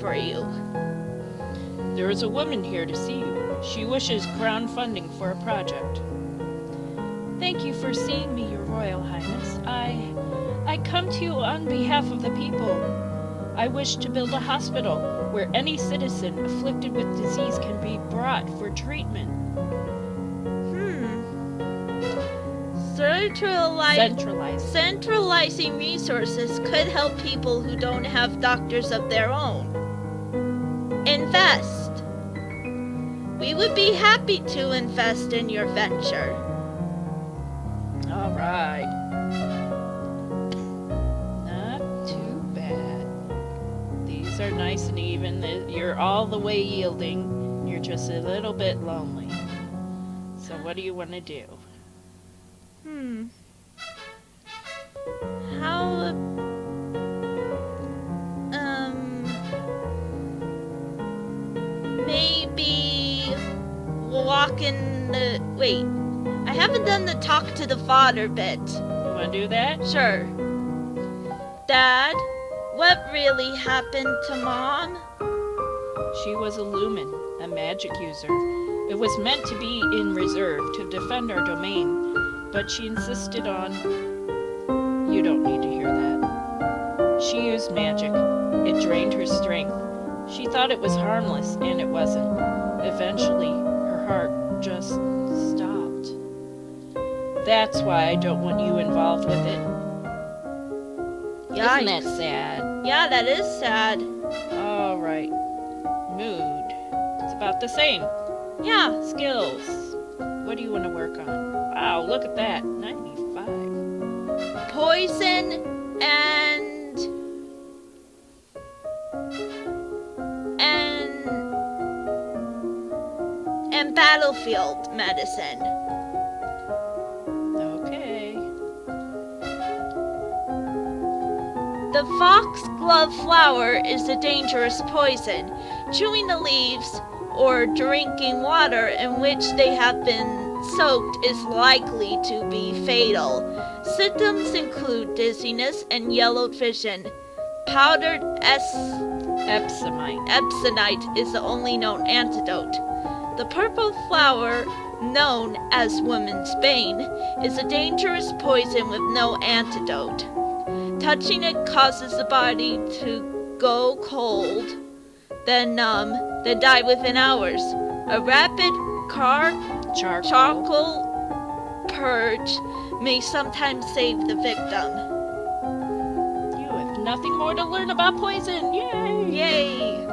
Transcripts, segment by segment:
for you? There is a woman here to see you. She wishes crowdfunding for a project. Thank you for seeing me, Your Royal Highness. I come to you on behalf of the people. I wish to build a hospital where any citizen afflicted with disease can be brought for treatment. Centralizing resources could help people who don't have doctors of their own. Invest. We would be happy to invest in your venture. All right. Not too bad. These are nice and even. You're all the way yielding. You're just a little bit lonely. So what do you want to do? How, maybe walk in the, wait, I haven't done the talk to the father bit. You want to do that? Sure. Dad, what really happened to Mom? She was a lumen, a magic user. It was meant to be in reserve to defend our domain, but she insisted on... You don't need to hear that. She used magic. It drained her strength. She thought it was harmless, and it wasn't. Eventually, her heart just stopped. That's why I don't want you involved with it. Yikes. Isn't that sad? Yeah, that is sad. All right. Mood. It's about the same. Yeah. Skills. What do you want to work on? Wow, look at that. 95. Poison and battlefield medicine. Okay. The foxglove flower is a dangerous poison. Chewing the leaves or drinking water in which they have been soaked is likely to be fatal. Symptoms include dizziness and yellowed vision. Powdered epsomite is the only known antidote. The purple flower, known as woman's bane, is a dangerous poison with no antidote. Touching it causes the body to go cold, then numb, then die within hours. A rapid charcoal purge may sometimes save the victim. You have nothing more to learn about poison. Yay! Yay!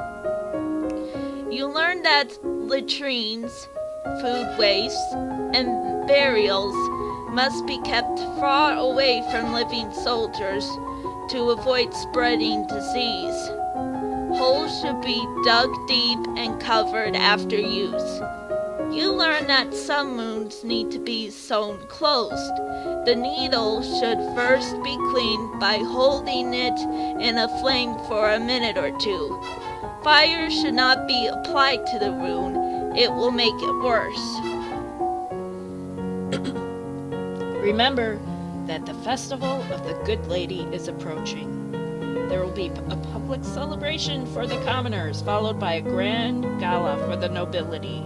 You learn that latrines, food waste, and burials must be kept far away from living soldiers to avoid spreading disease. Holes should be dug deep and covered after use. You learn that some wounds need to be sewn closed. The needle should first be cleaned by holding it in a flame for a minute or two. Fire should not be applied to the wound. It will make it worse. Remember that the festival of the Good Lady is approaching. There will be a public celebration for the commoners, followed by a grand gala for the nobility.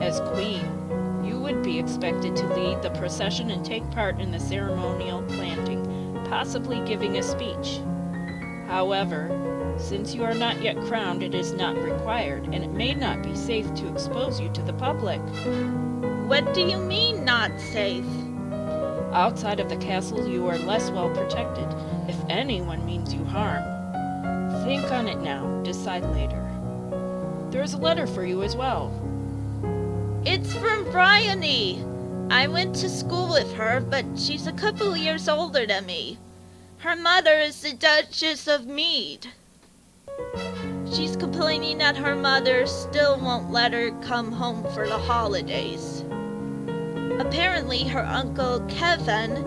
As queen, you would be expected to lead the procession and take part in the ceremonial planting, possibly giving a speech. However, since you are not yet crowned, it is not required, and it may not be safe to expose you to the public. What do you mean, not safe? Outside of the castle, you are less well protected. If anyone means you harm, think on it now, decide later. There is a letter for you as well. It's from Bryony. I went to school with her, but she's a couple years older than me. Her mother is the Duchess of Mead. She's complaining that her mother still won't let her come home for the holidays. Apparently, her uncle Kevin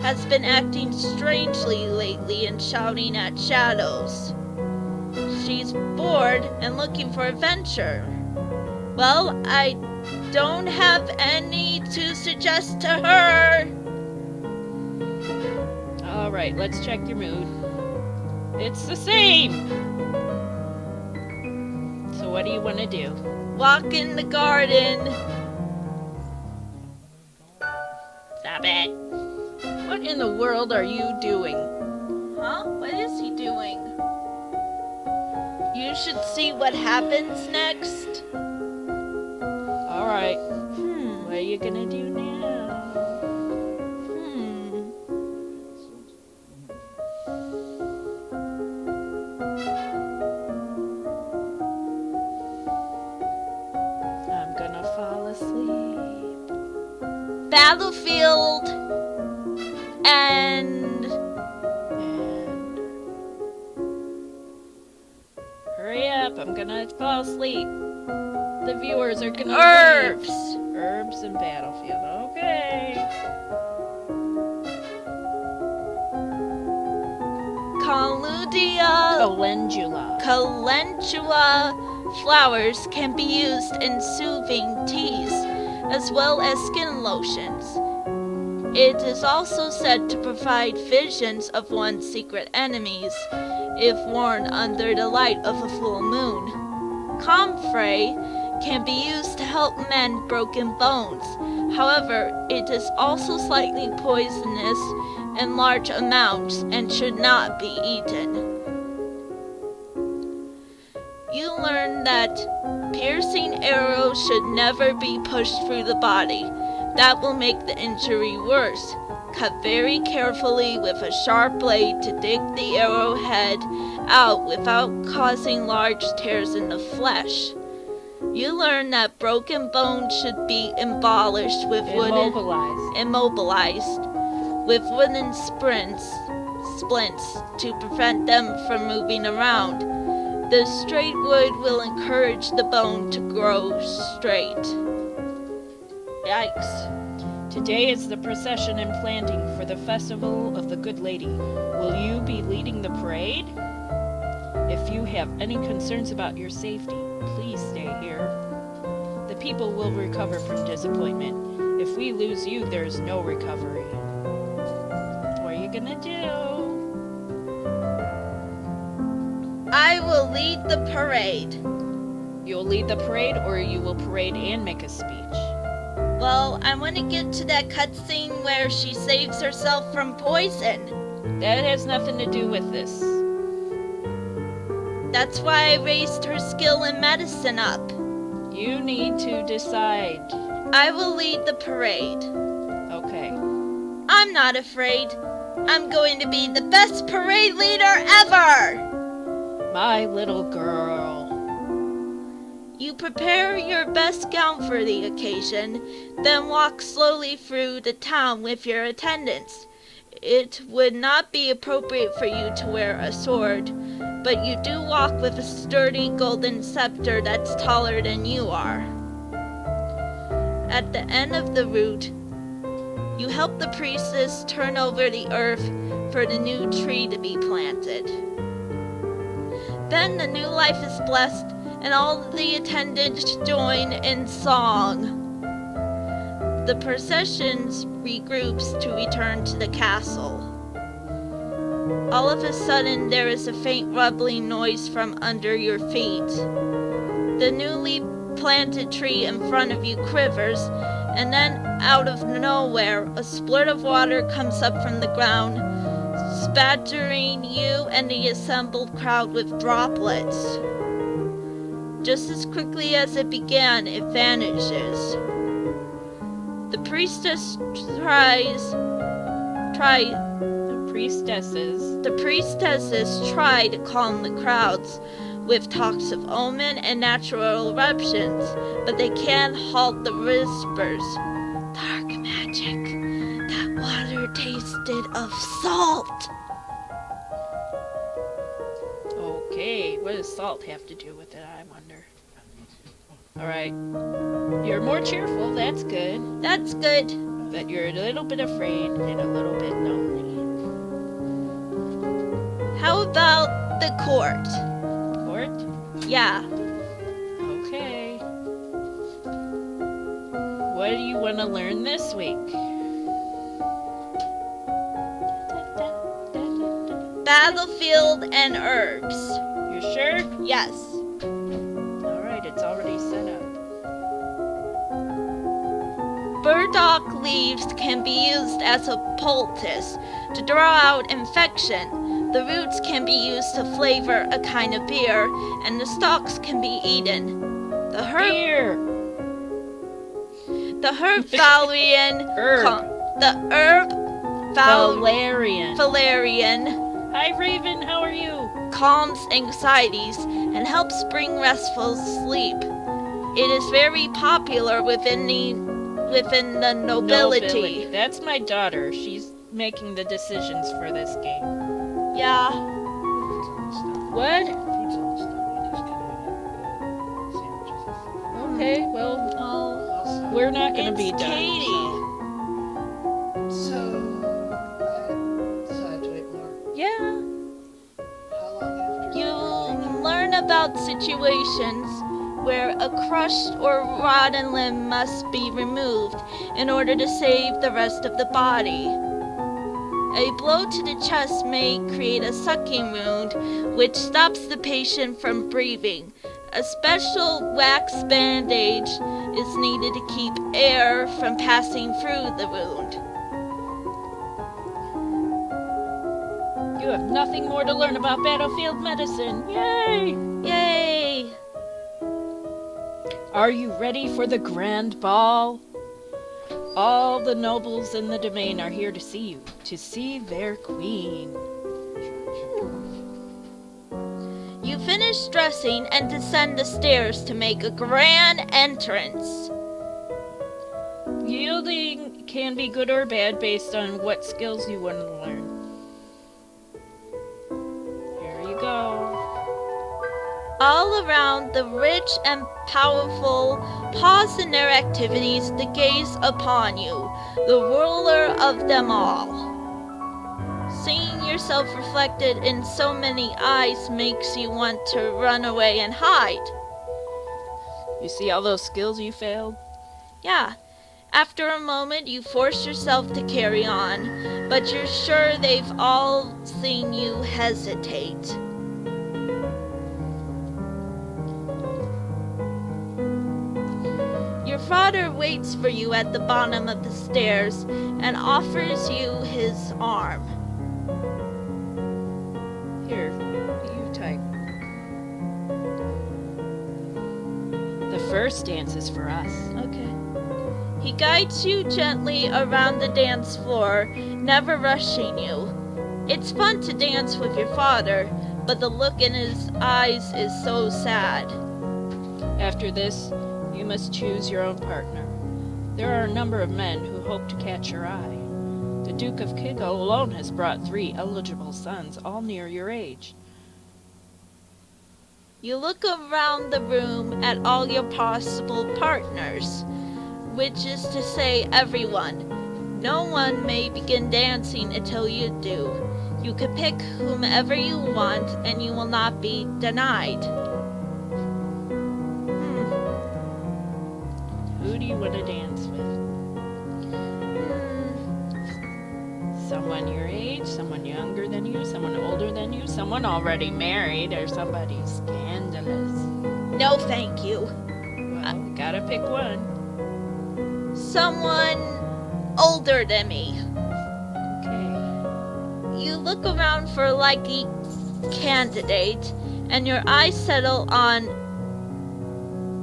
has been acting strangely lately and shouting at shadows. She's bored and looking for adventure. Well, I don't have any to suggest to her. All right, let's check your mood. It's the same. what do you want to do? Walk in the garden. Stop it. What in the world are you doing? Huh? What is he doing? You should see what happens next. Alright. What are you gonna do now? I'm gonna fall asleep. Battlefield and hurry up, I'm gonna fall asleep. The viewers are gonna herbs. leave. Herbs and battlefield. Okay. Calendula flowers can be used in soothing teas as well as skin lotions. It is also said to provide visions of one's secret enemies if worn under the light of a full moon. Comfrey can be used to help mend broken bones. However, it is also slightly poisonous in large amounts and should not be eaten. You learn that piercing arrows should never be pushed through the body. That will make the injury worse. Cut very carefully with a sharp blade to dig the arrowhead out without causing large tears in the flesh. You learn that broken bones should be immobilized with wooden splints to prevent them from moving around. The straight wood will encourage the bone to grow straight. Yikes. Today is the procession and planting for the Festival of the Good Lady. Will you be leading the parade? If you have any concerns about your safety, please stay here. The people will recover from disappointment. If we lose you, there's no recovery. What are you gonna do? I will lead the parade. You'll lead the parade, or you will parade and make a speech? Well, I want to get to that cutscene where she saves herself from poison. That has nothing to do with this. That's why I raised her skill in medicine up. You need to decide. I will lead the parade. Okay. I'm not afraid. I'm going to be the best parade leader ever! My little girl. You prepare your best gown for the occasion, then walk slowly through the town with your attendants. It would not be appropriate for you to wear a sword, but you do walk with a sturdy golden scepter that's taller than you are. At the end of the route, you help the priestess turn over the earth for the new tree to be planted. Then the new life is blessed, and all the attendants join in song. The procession regroups to return to the castle. All of a sudden, there is a faint rumbling noise from under your feet. The newly planted tree in front of you quivers, and then out of nowhere, a splurt of water comes up from the ground, spattering you and the assembled crowd with droplets. Just as quickly as it began, it vanishes. The priestesses try to calm the crowds with talks of omen and natural eruptions, but they can't halt the whispers. Dark magic. That water tasted of salt. Okay, what does salt have to do with it, I wonder? Alright. You're more cheerful, that's good. That's good. But you're a little bit afraid and a little bit lonely. How about the court? Court? Yeah. Okay. What do you want to learn this week? Battlefield and herbs. You sure? Yes. Alright. stock leaves can be used as a poultice to draw out infection. The roots can be used to flavor a kind of beer, and the stalks can be eaten. The herb Beer. The herb valerian. The herb Valerian. valerian Hi, Raven. How are you? calms anxieties and helps bring restful sleep. It is very popular within the nobility. That's my daughter. She's making the decisions for this game. Yeah. What? Food's almost done. You just gotta sandwiches. Okay, well, Oh, we're not going to it's be done. Katie. So, I decided to eat more. Yeah. How long after? You learn about situations where a crushed or rotten limb must be removed in order to save the rest of the body. A blow to the chest may create a sucking wound, which stops the patient from breathing. A special wax bandage is needed to keep air from passing through the wound. You have nothing more to learn about battlefield medicine. Yay! Yay! Are you ready for the grand ball? All the nobles in the domain are here to see you, to see their queen. You finish dressing and descend the stairs to make a grand entrance. Yielding can be good or bad based on what skills you want to learn. Here you go. All around, the rich and powerful pause in their activities to gaze upon you, the ruler of them all. Seeing yourself reflected in so many eyes makes you want to run away and hide. You see all those skills you failed? Yeah. After a moment, you force yourself to carry on, but you're sure they've all seen you hesitate. Your father waits for you at the bottom of the stairs and offers you his arm. Here, you type. The first dance is for us. Okay. He guides you gently around the dance floor, never rushing you. It's fun to dance with your father, but the look in his eyes is so sad. After this, you must choose your own partner. There are a number of men who hope to catch your eye. The Duke of Kigo alone has brought 3 eligible sons, all near your age. You look around the room at all your possible partners, which is to say everyone. No one may begin dancing until you do. You can pick whomever you want and you will not be denied. Who do you want to dance with? Someone your age, someone younger than you, someone older than you, someone already married, or somebody scandalous. No, thank you. Well, gotta pick one. Someone older than me. Okay. You look around for a likely candidate and your eyes settle on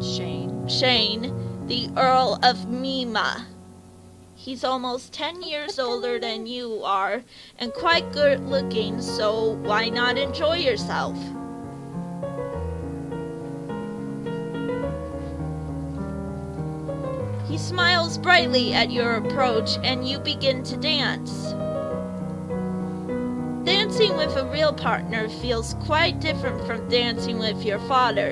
Shane, the Earl of Mima. He's almost 10 years older than you are and quite good looking, so why not enjoy yourself? He smiles brightly at your approach and you begin to dance. Dancing with a real partner feels quite different from dancing with your father.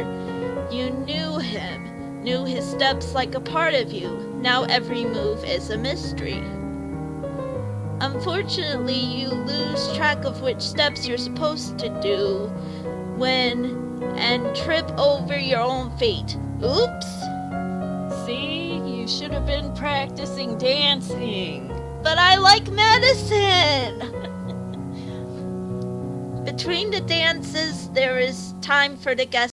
You knew him, knew his steps like a part of you. Now every move is a mystery. Unfortunately, you lose track of which steps you're supposed to do and trip over your own feet. Oops! See, you should have been practicing dancing. But I like medicine! Between the dances, there is time for the guests